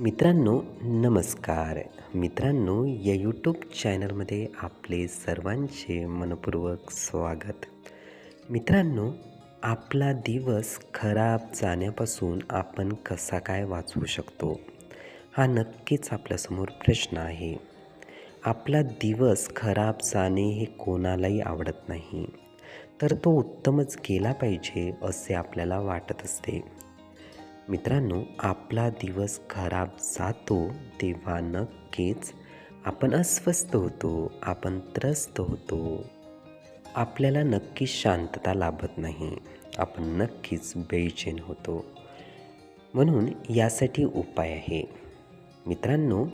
मित्रांनो, नमस्कार. मित्रांनो, या यूट्यूब चॅनलमध्ये आपले सर्वांचे मनपूर्वक स्वागत. मित्रांनो, आपला दिवस खराब जाण्यापासून आपण कसा काय वाचवू शकतो? हा नक्कीच आपल्यासमोर प्रश्न आहे. आपला दिवस खराब जाणे हे कोणालाही आवडत नाही. तर तो उत्तमच गेला पाहिजे असे आपल्याला वाटत असते. मित्रांनो, आपला दिवस खराब जातो तेव्हा नक्कीच आपण अस्वस्थ होतो, आपण त्रस्त होतो. आपल्याला नक्कीच शांतता लाभत नाही. आपण नक्कीच बेचैन होतो. म्हणून यासाठी उपाय आहे. मित्रांनो,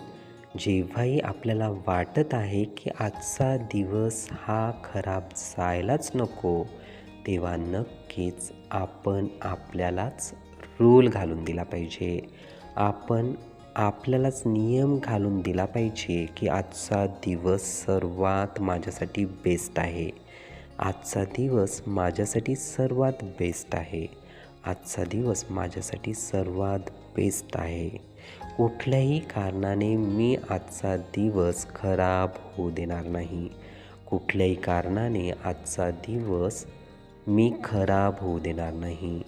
जेव्हाही आपल्याला वाटत आहे की आजचा दिवस हा खराब जायलाच नको, तेव्हा नक्कीच आपण आपल्यालाच रूल घालून दिला पाहिजे. आपण आपल्यालाच नियम घालून दिला पाहिजे की आजचा दिवस सर्वात माझ्यासाठी बेस्ट आहे. आजचा दिवस माझ्यासाठी सर्वात बेस्ट आहे. आजचा दिवस माझ्यासाठी सर्वात बेस्ट आहे. कुठल्याही कारणाने मी आजचा दिवस खराब होऊ देणार नाही. कुठल्याही कारणाने आजचा दिवस मी खराब होऊ देणार नाही.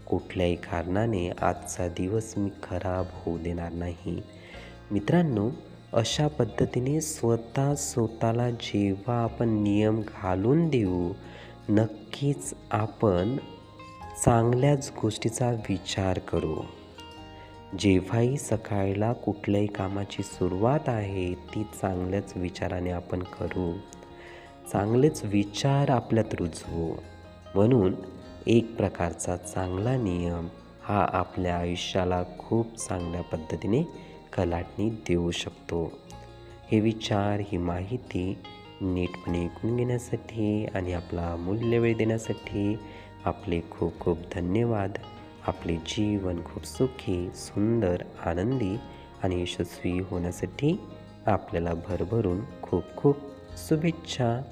कुठल्याही कारणाने आजचा दिवस मी खराब होऊ देणार नाही. मित्रांनो, अशा पद्धतीने स्वतःला जेव्हा आपण नियम घालून देऊ, नक्कीच आपण चांगल्याच गोष्टीचा विचार करू. जेव्हाही सकाळला कुठल्याही कामाची सुरुवात आहे, ती चांगल्याच विचाराने आपण करू. चांगलेच विचार आपल्यात रुजवू. म्हणून एक प्रकारचा चांगला नियम हा आपल्या आयुष्याला खूप चांगल्या पद्धतीने कलाटणी देऊ शकतो. हे विचार, ही माहिती नीटपणे ऐकून घेण्यासाठी आणि आपला अमूल्य वेळ देण्यासाठी आपले खूप खूप धन्यवाद. आपले जीवन खूप सुखी, सुंदर, आनंदी आणि यशस्वी होण्यासाठी आपल्याला भरभरून खूप खूप शुभेच्छा.